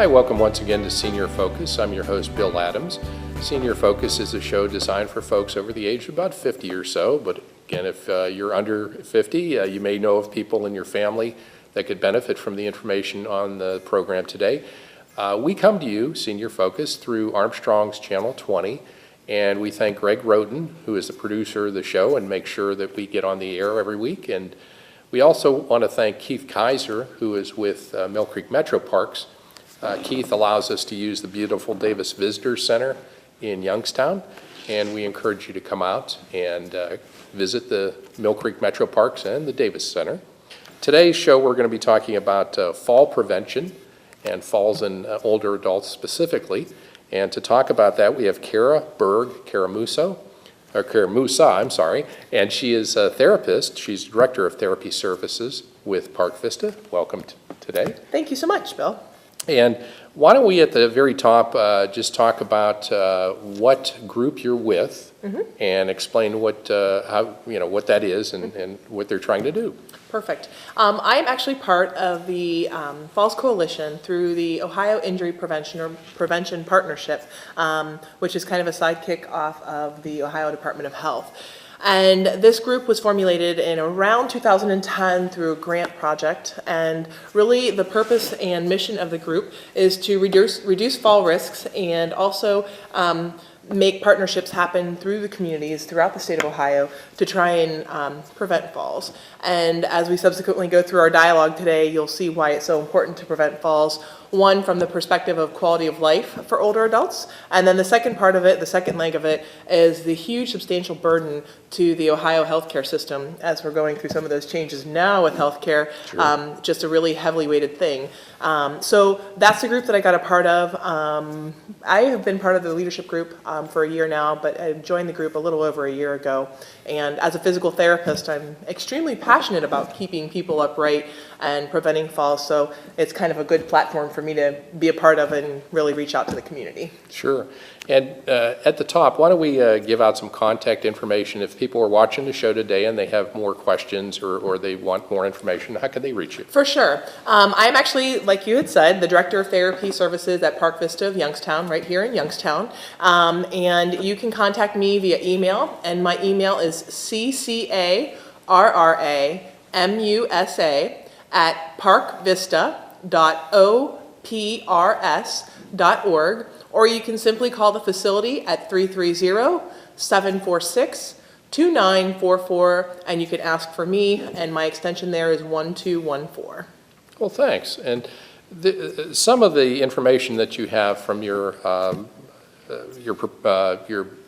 Hi, welcome once again to Senior Focus. I'm your host, Bill Adams. Senior Focus is a show designed for folks over the age of about 50 or so, but again, if you're under 50, you may know of people in your family that could benefit from the information on the program today. We come to you, Senior Focus, through Armstrong's Channel 20, and we thank Greg Roden, who is the producer of the show and makes sure that we get on the air every week. And we also want to thank Keith Kaiser, who is with Mill Creek Metro Parks. Keith allows us to use the beautiful Davis Visitor Center in Youngstown, and we encourage you to come out and visit the Mill Creek Metro Parks and the Davis Center. Today's show, we're going to be talking about fall prevention and falls in older adults specifically. And to talk about that, we have Cara Berg-Carramusa, and she is a therapist. She's Director of Therapy Services with Park Vista. Welcome today. Thank you so much, Bill. And why don't we at the very top just talk about what group you're with and explain what what that is and what they're trying to do. Perfect. I'm actually part of the Falls Coalition through the Ohio Injury Prevention Partnership, which is kind of a sidekick off of the Ohio Department of Health. And this group was formulated in around 2010 through a grant project. And really the purpose and mission of the group is to reduce fall risks and also make partnerships happen through the communities throughout the state of Ohio to try and prevent falls. And as we subsequently go through our dialogue today, you'll see why it's so important to prevent falls. One, from the perspective of quality of life for older adults, and then the second part of it, the second leg of it, is the huge substantial burden to the Ohio healthcare system as we're going through some of those changes now with healthcare, just a really heavily weighted thing. So that's the group that I got a part of. I have been part of the leadership group for a year now, but I joined the group a little over a year ago. And as a physical therapist, I'm extremely passionate about keeping people upright and preventing falls. So it's kind of a good platform for me to be a part of and really reach out to the community. Sure. And at the top, why don't we give out some contact information if people are watching the show today and they have more questions or they want more information, how can they reach you? For sure. I'm actually, like you had said, the Director of Therapy Services at Park Vista of Youngstown, right here in Youngstown. And you can contact me via email, and my email is ccaramusa@parkvista.oprs.org, or you can simply call the facility at 330-746-2944, and you can ask for me, and my extension there is 1214. Well, thanks. And some of the information that you have from your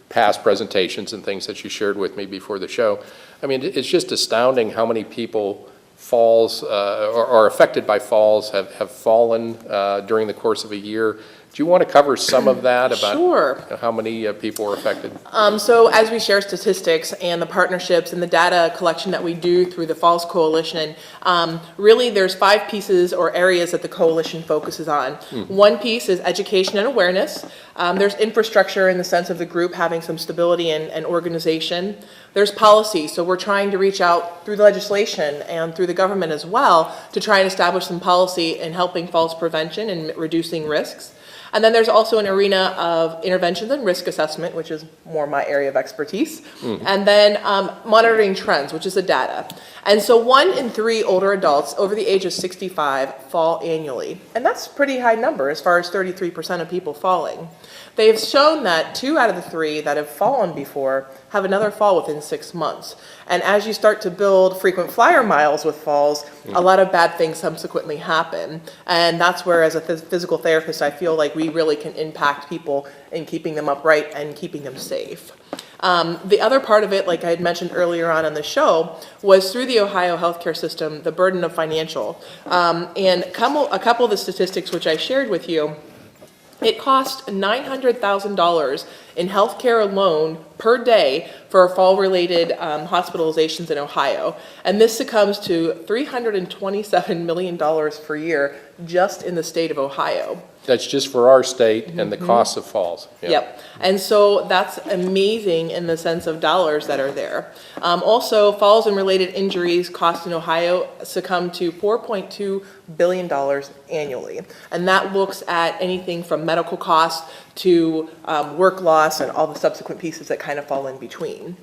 past presentations and things that you shared with me before the show, I mean, it's just astounding how many people falls or are affected by falls have fallen during the course of a year. Do you want to cover some of that about Sure. How many people are affected? So as we share statistics and the partnerships and the data collection that we do through the Falls Coalition, really there's 5 pieces or areas that the coalition focuses on. One piece is education and awareness. There's infrastructure in the sense of the group having some stability and organization. There's policy, so we're trying to reach out through the legislation and through the government as well to try and establish some policy in helping falls prevention and reducing risks. And then there's also an arena of interventions and risk assessment, which is more my area of expertise. And then monitoring trends, which is the data. And so 1 in 3 older adults over the age of 65 fall annually. And that's a pretty high number as far as 33% of people falling. They've shown that 2 out of the 3 that have fallen before have another fall within 6 months. And as you start to build frequent flyer miles with falls, a lot of bad things subsequently happen. And that's where, as a physical therapist, I feel like we really can impact people in keeping them upright and keeping them safe. The other part of it, like I had mentioned earlier on the show, was through the Ohio healthcare system, the burden of financial. And a couple of the statistics which I shared with you, it costs $900,000 in healthcare alone per day for fall-related hospitalizations in Ohio. And this succumbs to $327 million per year just in the state of Ohio. That's just for our state and the cost of falls. Yeah. Yep. And so that's amazing in the sense of dollars that are there. Also, falls and related injuries cost in Ohio succumb to $4.2 billion annually. And that looks at anything from medical costs to work loss and all the subsequent pieces that kind of fall in between.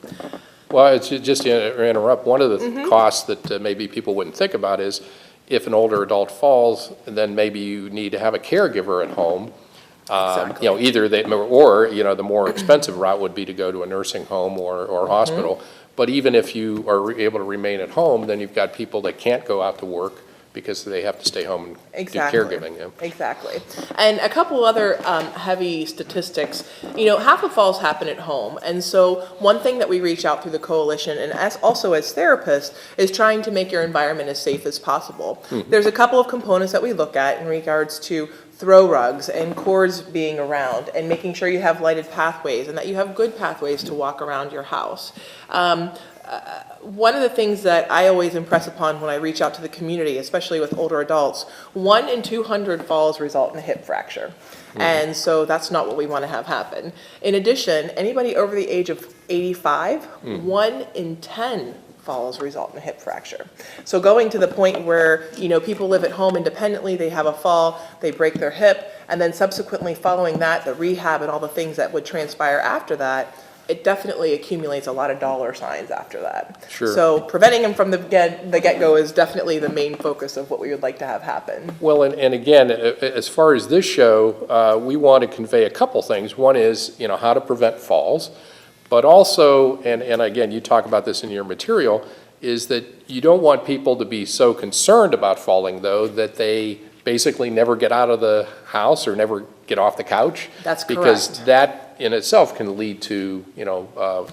Well, it's just to interrupt, one of the costs that maybe people wouldn't think about is if an older adult falls, then maybe you need to have a caregiver at home. Exactly. Either they, or, the more expensive route would be to go to a nursing home or hospital. But even if you are able to remain at home, then you've got people that can't go out to work because they have to stay home and Exactly. do caregiving. Yeah. Exactly. And a couple other heavy statistics, half of falls happen at home. And so one thing that we reach out through the coalition and also as therapists is trying to make your environment as safe as possible. There's a couple of components that we look at in regards to throw rugs and cords being around and making sure you have lighted pathways and that you have good pathways to walk around your house. One of the things that I always impress upon when I reach out to the community, especially with older adults, 1 in 200 falls result in a hip fracture. And so that's not what we want to have happen. In addition, anybody over the age of 85, 1 in 10 falls result in a hip fracture. So going to the point where, people live at home independently, they have a fall, they break their hip, and then subsequently following that, the rehab and all the things that would transpire after that, it definitely accumulates a lot of dollar signs after that. Sure. So preventing them from the get-go is definitely the main focus of what we would like to have happen. Well, and again, as far as this show, we want to convey a couple things. One is, how to prevent falls, but also, and again, you talk about this in your material, is that you don't want people to be so concerned about falling, though, that they basically never get out of the house or never get off the couch. That's correct. Because that in itself can lead to,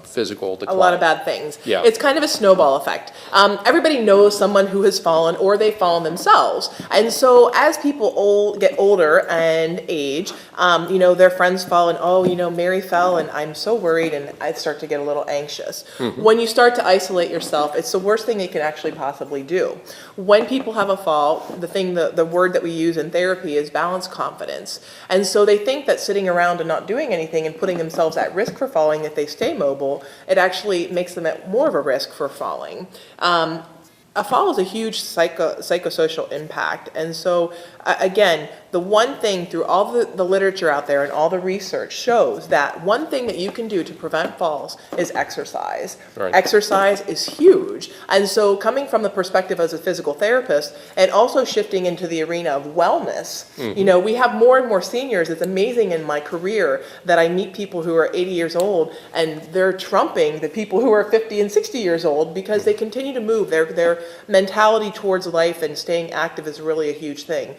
physical decline. A lot of bad things. Yeah. It's kind of a snowball effect. Everybody knows someone who has fallen or they've fallen themselves. And so as people get older and age, their friends fall and, Mary fell and I'm so worried and I start to get a little anxious. When you start to isolate yourself, it's the worst thing you can actually possibly do. When people have a fall, the word that we use in therapy is balance confidence. And so they think that sitting around and not doing anything and putting themselves at risk for falling, if they stay mobile, it actually makes them at more of a risk for falling. A fall is a huge psychosocial impact. And so, again, the one thing through all the literature out there and all the research shows that one thing that you can do to prevent falls is exercise. Right. Exercise is huge. And so coming from the perspective as a physical therapist and also shifting into the arena of wellness, we have more and more seniors. It's amazing in my career that I meet people who are 80 years old and they're trumping the people who are 50 and 60 years old because they continue to move. Their mentality towards life and staying active is really a huge thing.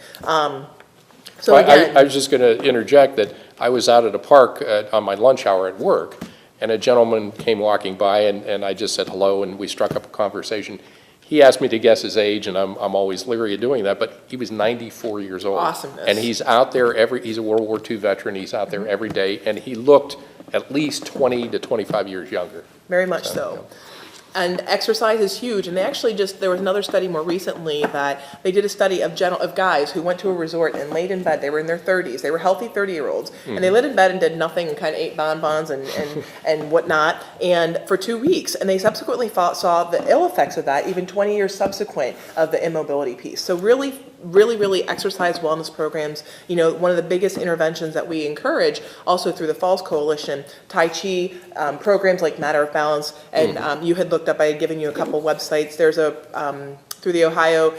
So again, I was just going to interject that I was out at a park on my lunch hour at work, and a gentleman came walking by, and I just said hello, and we struck up a conversation. He asked me to guess his age, and I'm always leery of doing that, but he was 94 years old. Awesomeness. And he's out there he's a World War II veteran, he's out there every day, and he looked at least 20 to 25 years younger. very much so. And exercise is huge. And they actually there was another study more recently that they did a study of guys who went to a resort and laid in bed. They were in their 30s. They were healthy 30-year-olds. And they laid in bed and did nothing and kind of ate bonbons and whatnot and for 2 weeks. And they subsequently saw the ill effects of that even 20 years subsequent of the immobility piece. So really exercise wellness programs, one of the biggest interventions that we encourage also through the Falls Coalition, Tai Chi, programs like Matter of Balance, and you had looked up, I had given you a couple websites. There's through the Ohio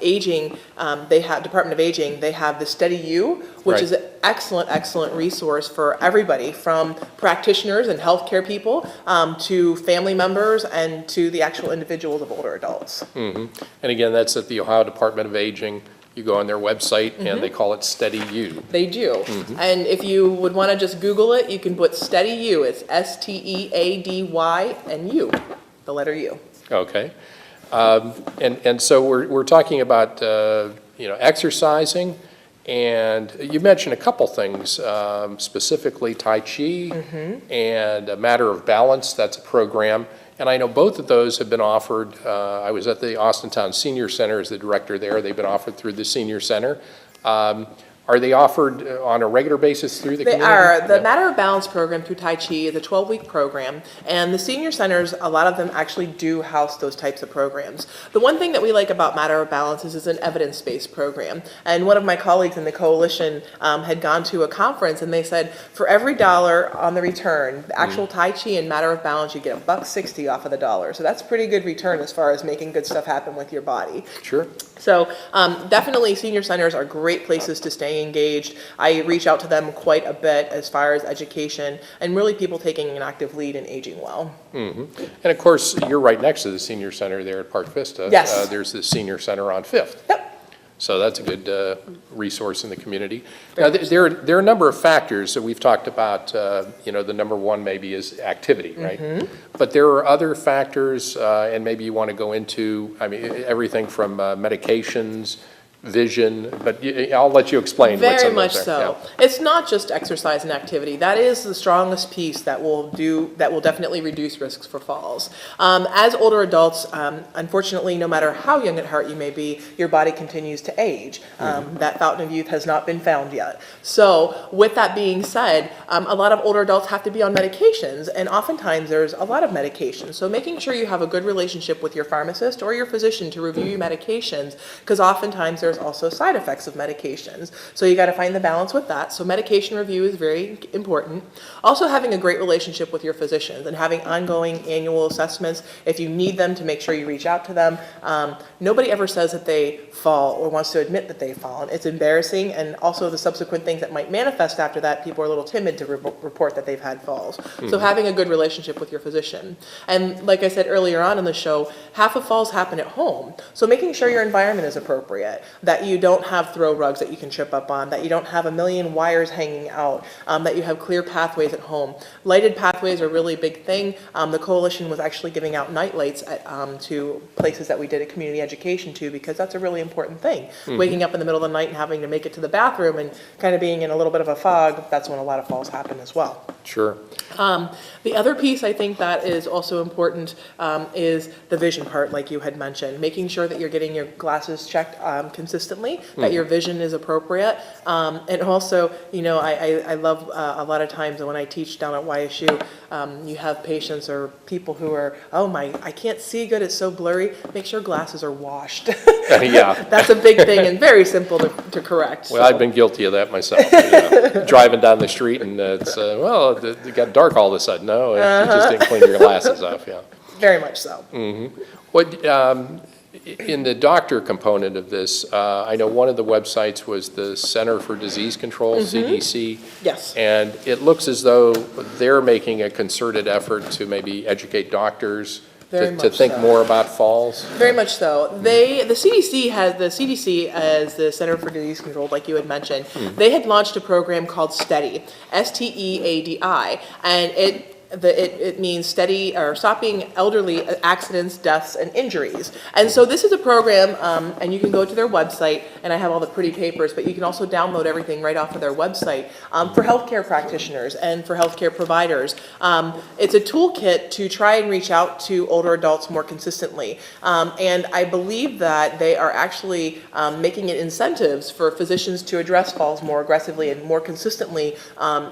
Aging, Department of Aging, they have the Steady You, which Right. is an excellent resource for everybody from practitioners and healthcare people to family members and to the actual individuals of older adults. And again, that's at the Ohio Department of Aging. You go on their website, and they call it Steady You. They do. And if you would want to just Google it, you can put Steady You. It's STEADY and U, the letter U. Okay. And so we're talking about, exercising, and you mentioned a couple things, specifically Tai Chi and a Matter of Balance. That's a program. And I know both of those have been offered. I was at the Austintown Senior Center as the director there. They've been offered through the Senior Center. Are they offered on a regular basis through the They community? are. The Yeah. Matter of Balance program through Tai Chi is a 12-week program, and the senior centers, a lot of them actually do house those types of programs. The one thing that we like about Matter of Balance is it's an evidence-based program. And one of my colleagues in the coalition had gone to a conference, and they said, for every dollar on the return, the actual Tai Chi and Matter of Balance, you get $1.60 off of the dollar. So that's pretty good return as far as making good stuff happen with your body. Sure. So definitely senior centers are great places to stay engaged. I reach out to them quite a bit as far as education and really people taking an active lead in aging well. And of course, you're right next to the senior center there at Park Vista. Yes. There's the senior center on Fifth. Yep. So that's a good resource in the community. Now, there are a number of factors that we've talked about. The number one maybe is activity, right? But there are other factors, and maybe you want to go into, I mean, everything from medications, vision, but I'll let you explain. what some Very of much those are. so. Yeah. It's not just exercise and activity. That is the strongest piece that will definitely reduce risks for falls. As older adults, unfortunately, no matter how young at heart you may be, your body continues to age. That fountain of youth has not been found yet. So with that being said, a lot of older adults have to be on medications, and oftentimes there's a lot of medications. So making sure you have a good relationship with your pharmacist or your physician to review your medications, because oftentimes there's also side effects of medications. So you got to find the balance with that. So medication review is very important. Also having a great relationship with your physicians and having ongoing annual assessments. If you need them, to make sure you reach out to them. Nobody ever says that they fall or wants to admit that they've fallen. It's embarrassing, and also the subsequent things that might manifest after that, people are a little timid to report that they've had falls. So having a good relationship with your physician. And like I said earlier on in the show, half of falls happen at home. So making sure your environment is appropriate, that you don't have throw rugs that you can trip up on, that you don't have a million wires hanging out, that you have clear pathways at home. Lighted pathways are a really big thing. The coalition was actually giving out night lights to places that we did a community education to, because that's a really important thing. Waking up in the middle of the night and having to make it to the bathroom and kind of being in a little bit of a fog, that's when a lot of falls happen as well. Sure. The other piece I think that is also important is the vision part, like you had mentioned, making sure that you're getting your glasses checked consistently, that your vision is appropriate. And also, I love a lot of times when I teach down at YSU, you have patients or people who are, I can't see good, it's so blurry. Make sure glasses are washed. Yeah. That's a big thing and very simple to correct. Well, I've been guilty of that myself. Driving down the street and it's, it got dark all of a sudden. No, you just didn't clean your glasses off, yeah. Very much so. What, in the doctor component of this, I know one of the websites was the Center for Disease Control, CDC. Yes. And it looks as though they're making a concerted effort to maybe educate doctors to think so. more about falls. Very much so. The CDC as the Center for Disease Control, like you had mentioned, they had launched a program called STEADI, STEADI, and it means steady or stopping elderly accidents, deaths, and injuries. And so this is a program, and you can go to their website, and I have all the pretty papers, but you can also download everything right off of their website for healthcare practitioners and for healthcare providers. It's a toolkit to try and reach out to older adults more consistently. And I believe that they are actually making it incentives for physicians to address falls more aggressively and more consistently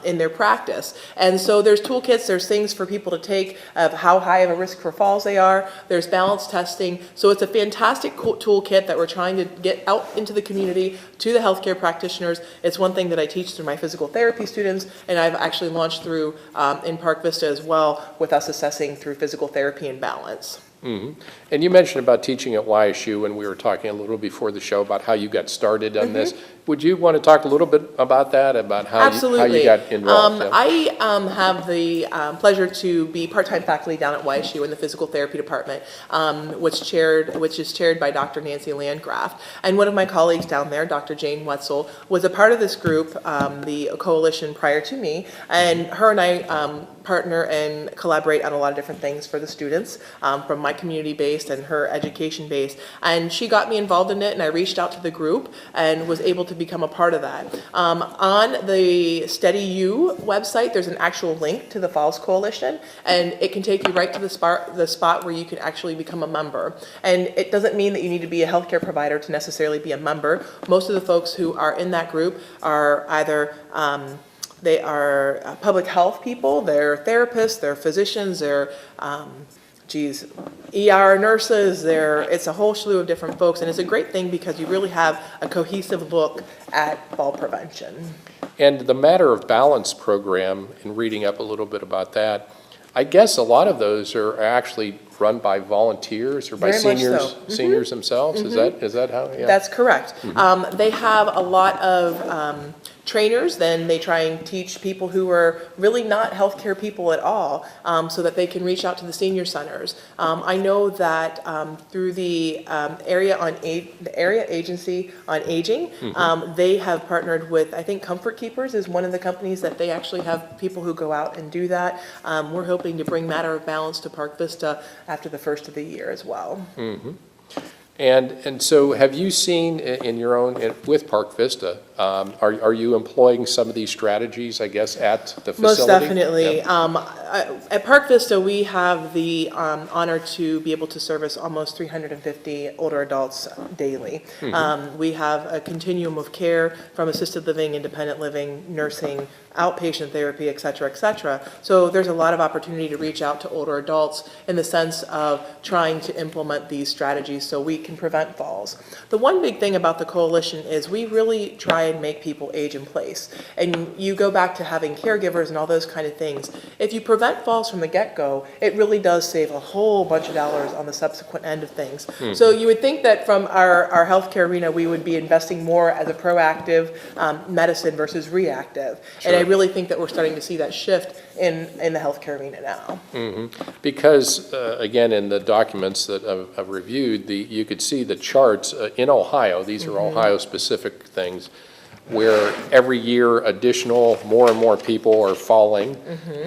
in their practice. And so there's toolkits, there's things for people to take of how high of a risk for falls they are. There's balance testing. So it's a fantastic toolkit that we're trying to get out into the community to the healthcare practitioners. It's one thing that I teach through my physical therapy students, and I've actually launched through in Park Vista as well, with us assessing through physical therapy and balance. And you mentioned about teaching at YSU, and we were talking a little before the show about how you got started on this. Would you want to talk a little bit about that, about how you got involved? I have the pleasure to be part-time faculty down at YSU in the physical therapy department, which is chaired by Dr. Nancy Landgraf. And one of my colleagues down there, Dr. Jane Wetzel, was a part of this group, the coalition, prior to me. And her and I partner and collaborate on a lot of different things for the students, from my community-based and her education-based. And she got me involved in it, and I reached out to the group and was able to to become a part of that. On the Steady You website, there's an actual link to the Falls Coalition, and it can take you right to the spot where you can actually become a member. And it doesn't mean that you need to be a healthcare provider to necessarily be a member. Most of the folks who are in that group are either they are public health people, they're therapists, they're physicians, they're ER nurses, it's a whole slew of different folks, and it's a great thing because you really have a cohesive look at fall prevention. And the Matter of Balance program, in reading up a little bit about that, I guess a lot of those are actually run by volunteers or by Very much seniors, so. seniors themselves. Is that how? Yeah. That's correct. They have a lot of trainers, then they try and teach people who are really not healthcare people at all, so that they can reach out to the senior centers. I know that through the the area agency on aging, they have partnered with, I think Comfort Keepers is one of the companies that they actually have people who go out and do that. We're hoping to bring Matter of Balance to Park Vista after the first of the year as well. And so have you seen in your own, with Park Vista, are you employing some of these strategies, I guess, at the facility? Most definitely. Yeah. At Park Vista, we have the honor to be able to service almost 350 older adults daily. We have a continuum of care from assisted living, independent living, nursing, outpatient therapy, et cetera, et cetera. So there's a lot of opportunity to reach out to older adults in the sense of trying to implement these strategies so we can prevent falls. The one big thing about the coalition is we really try and make people age in place. And you go back to having caregivers and all those kind of things. If you prevent falls from the get-go, it really does save a whole bunch of dollars on the subsequent end of things. So you would think that from our healthcare arena, we would be investing more as a proactive medicine versus reactive. Sure. And I really think that we're starting to see that shift in the healthcare arena now. Because, again, in the documents that I've reviewed, you could see the charts in Ohio, these are Ohio-specific things, where every year more and more people are falling.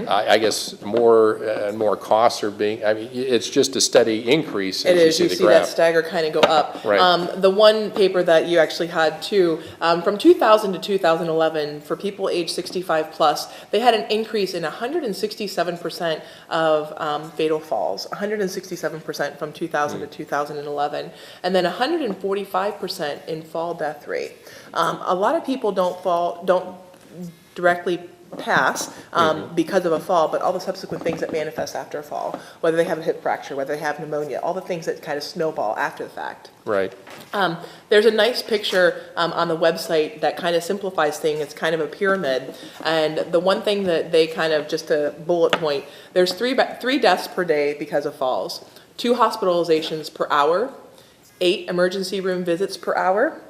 I guess more and more costs are being, it's just a steady increase as you see the graph. That stagger kind of go up. Right. The one paper that you actually had too, from 2000 to 2011, for people age 65 plus, they had an increase in 167% of fatal falls, 167% from 2000 to 2011, and then 145% in fall death rate. A lot of people don't directly pass because of a fall, but all the subsequent things that manifest after a fall, whether they have a hip fracture, whether they have pneumonia, all the things that kind of snowball after the fact. Right. There's a nice picture on the website that kind of simplifies things. It's kind of a pyramid, and the one thing that they kind of, just a bullet point, there's three deaths per day because of falls, 2 hospitalizations per hour, 8 emergency room visits per hour,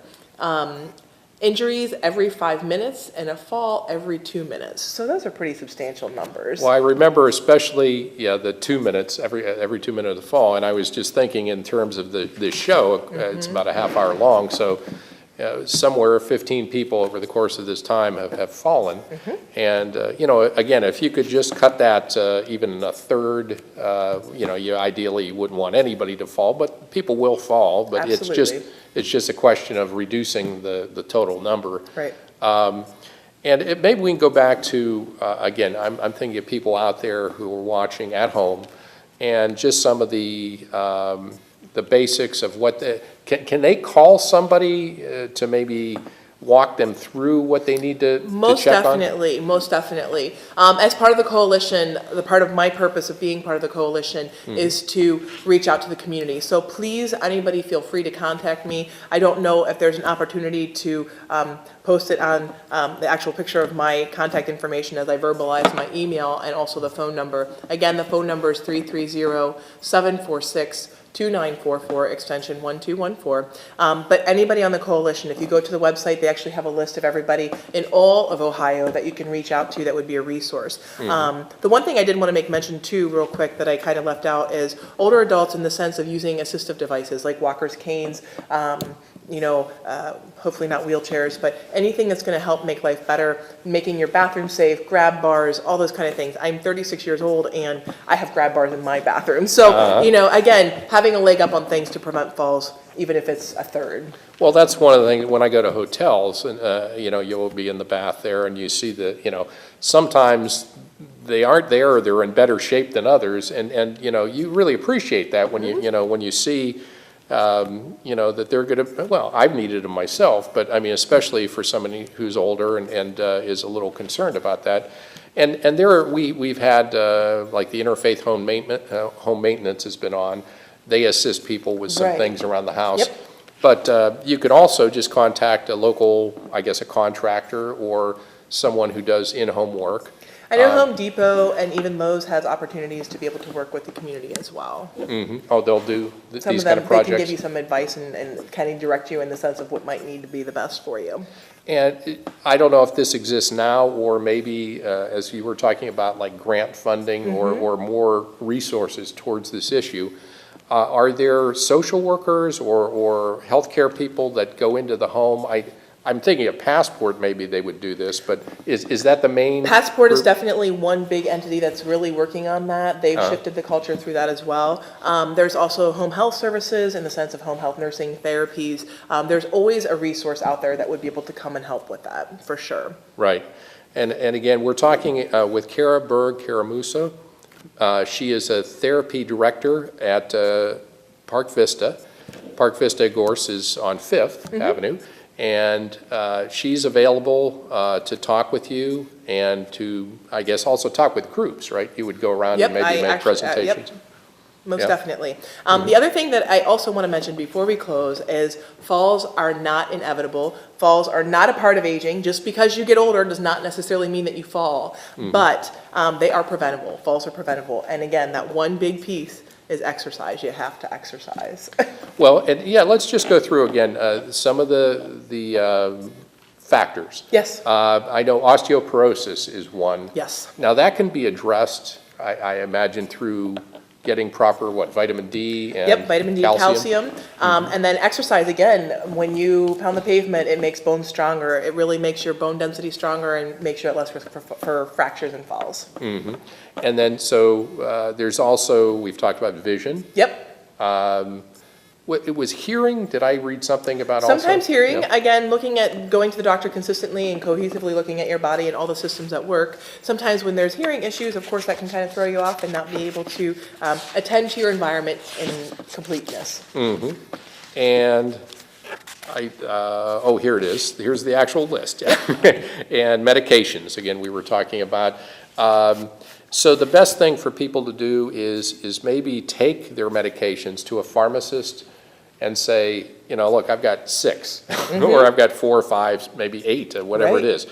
injuries every 5 minutes, and a fall every 2 minutes. So those are pretty substantial numbers. Well, I remember especially, the 2 minutes, every 2 minutes of the fall, and I was just thinking in terms of the show, it's about a half hour long, so somewhere 15 people over the course of this time have fallen. And, again, if you could just cut that even a third, you ideally wouldn't want anybody to fall, but people will fall, but Absolutely. it's just a question of reducing the total number. Right. And maybe we can go back to, again, I'm thinking of people out there who are watching at home, and just some of the basics of what can they call somebody to maybe walk them through what they need to check on? Most definitely. As part of the coalition, the part of my purpose of being part of the coalition is to reach out to the community. So please, anybody feel free to contact me. I don't know if there's an opportunity to post it on the actual picture of my contact information as I verbalize my email and also the phone number. Again, the phone number is 330-746-2944, extension 1214. But anybody on the coalition, if you go to the website, they actually have a list of everybody in all of Ohio that you can reach out to that would be a resource. The one thing I did want to make mention too, real quick, that I kind of left out is older adults in the sense of using assistive devices like walkers, canes, hopefully not wheelchairs, but anything that's going to help make life better, making your bathroom safe, grab bars, all those kind of things. I'm 36 years old and I have grab bars in my bathroom. So, again, having a leg up on things to prevent falls, even if it's a third. Well, that's one of the things, when I go to hotels, and, you'll be in the bath there and you see sometimes they aren't there, or they're in better shape than others, and you really appreciate that when when you see, that they're gonna, well, I've needed them myself, but I mean, especially for somebody who's older and is a little concerned about that. And we've had, like the Interfaith home maintenance has been on. They assist people with some things around the house. Yep. But you could also just contact a local, I guess, a contractor or someone who does in-home work. I know Home Depot and even Lowe's has opportunities to be able to work with the community as well. Mm-hmm. Oh, they'll do these Some of kind them, of projects? they can give you some advice and kind of direct you in the sense of what might need to be the best for you. And I don't know if this exists now, or maybe, as you were talking about, like grant funding or more resources towards this issue. Are there social workers or healthcare people that go into the home? I'm thinking a Passport, maybe they would do this, but is that the main? Passport is definitely one big entity that's really working on that. They've shifted the culture through that as well. There's also home health services in the sense of home health nursing therapies. There's always a resource out there that would be able to come and help with that, for sure. Right. And again, we're talking with Cara Berg-Carramusa. She is a therapy director at Park Vista. Park Vista, of course, is on 5th Avenue. And she's available to talk with you and to, I guess, also talk with groups, right? You would go around and maybe make presentations. Most definitely. The other thing that I also want to mention before we close is falls are not inevitable. Falls are not a part of aging. Just because you get older does not necessarily mean that you fall, but they are preventable. Falls are preventable. And again, that one big piece is exercise. You have to exercise. Well, and yeah, let's just go through again some of the factors. Yes. I know osteoporosis is one. Yes. Now that can be addressed, I imagine, through getting proper, vitamin D and vitamin D, calcium. And then exercise, again, when you pound the pavement, it makes bones stronger. It really makes your bone density stronger and makes you at less risk for fractures and falls. And then, so there's also, we've talked about vision. Yep. It was hearing, did I read something about also? Sometimes hearing, Yeah. again, looking at going to the doctor consistently and cohesively looking at your body and all the systems at work. Sometimes when there's hearing issues, of course, that can kind of throw you off and not be able to attend to your environment in completeness. And here it is. Here's the actual list. And medications, again, we were talking about. So the best thing for people to do is maybe take their medications to a pharmacist and say, look, I've got 6, or I've got 4 or 5, maybe 8, whatever it is.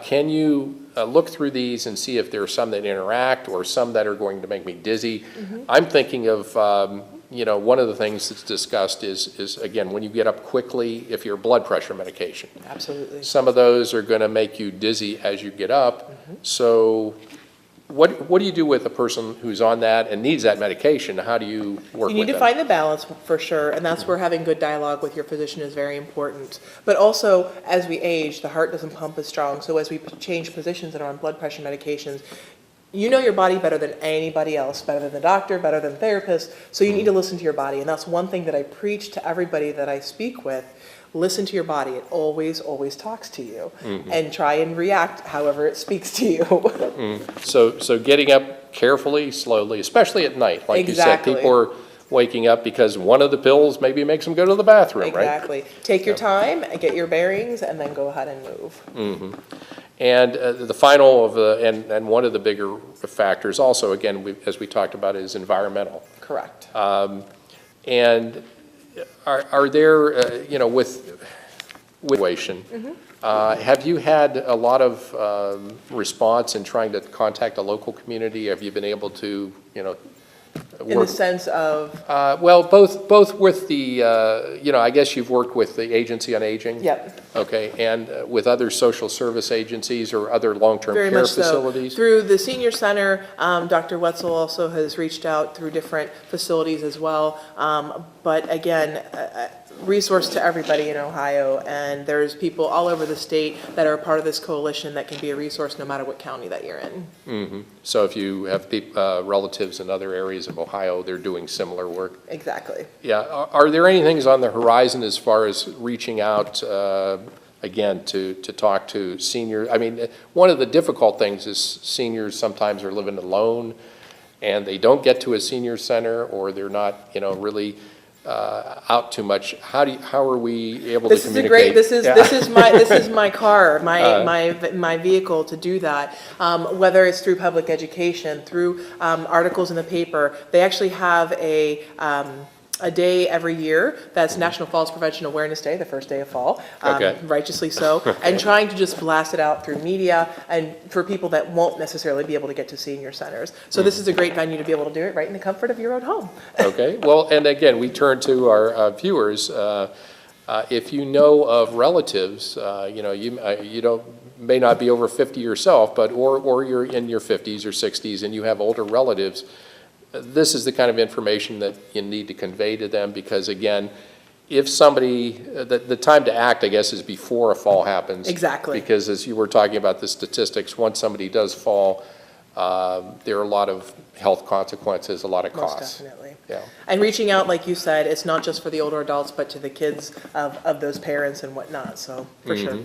Can you look through these and see if there are some that interact or some that are going to make me dizzy? I'm thinking of, one of the things that's discussed is, again, when you get up quickly, if you're blood pressure medication. Absolutely. Some of those are going to make you dizzy as you get up. So what do you do with a person who's on that and needs that medication? How do you work with them? You need to find the balance for sure, and that's where having good dialogue with your physician is very important. But also, as we age, the heart doesn't pump as strong, so as we change positions and are on blood pressure medications, you know your body better than anybody else, better than the doctor, better than the therapist, so you need to listen to your body, and that's one thing that I preach to everybody that I speak with. Listen to your body. It always, always talks to you, and try and react however it speaks to you. So getting up carefully, slowly, especially at night, like you said, people are waking up because one of the pills maybe makes them go to the bathroom, right? Exactly. Take your time, get your bearings, and then go ahead and move. And the final of and one of the bigger factors also, again, as we talked about, is environmental. Correct. And are there, with situation, have you had a lot of response in trying to contact a local community? Have you been able to, In the sense of? Well, both with the, I guess you've worked with the Agency on Aging. Yep. Okay, and with other social service agencies or other long-term Very care much so. facilities? Through the senior center, Dr. Wetzel also has reached out through different facilities as well. But again, resource to everybody in Ohio, and there's people all over the state that are a part of this coalition that can be a resource no matter what county that you're in. So if you have relatives in other areas of Ohio, they're doing similar work. Exactly. Yeah. Are there any things on the horizon as far as reaching out, again, to talk to seniors? I mean, one of the difficult things is seniors sometimes are living alone and they don't get to a senior center, or they're not, really out too much. How are we able to communicate? This is my car, my vehicle to do that. Whether it's through public education, through articles in the paper. They actually have a day every year that's National Falls Prevention Awareness Day, the first day of fall, righteously so, and trying to just blast it out through media and for people that won't necessarily be able to get to senior centers. So this is a great venue to be able to do it right in the comfort of your own home. Okay, well, and again, we turn to our viewers. If you know of relatives, you may not be over 50 yourself, but or you're in your 50s or 60s and you have older relatives, this is the kind of information that you need to convey to them, because again, if somebody, the time to act, I guess, is before a fall happens. Exactly. Because as you were talking about the statistics, once somebody does fall, there are a lot of health consequences, a lot of costs. Most definitely. Yeah. And reaching out, like you said, it's not just for the older adults, but to the kids of those parents and whatnot, so for sure.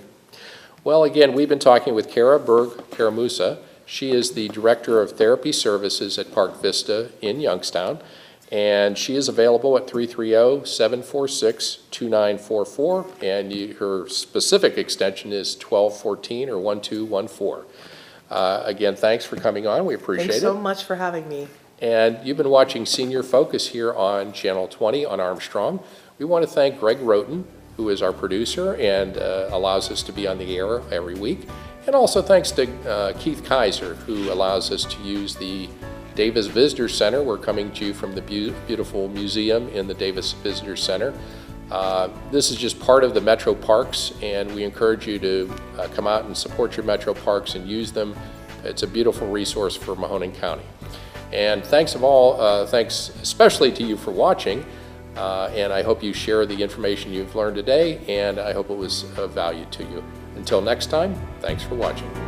Well, again, we've been talking with Cara Berg-Carramusa. She is the Director of Therapy Services at Park Vista in Youngstown, and she is available at 330-746-2944, and her specific extension is 1214 or 1214. Again, thanks for coming on. We appreciate it. Thanks so much for having me. And you've been watching Senior Focus here on Channel 20 on Armstrong. We want to thank Greg Roten, who is our producer and allows us to be on the air every week. And also thanks to Keith Kaiser, who allows us to use the Davis Visitor Center. We're coming to you from the beautiful museum in the Davis Visitor Center. This is just part of the Metro Parks, and we encourage you to come out and support your Metro Parks and use them. It's a beautiful resource for Mahoning County. And thanks especially to you for watching, and I hope you share the information you've learned today, and I hope it was of value to you. Until next time, thanks for watching.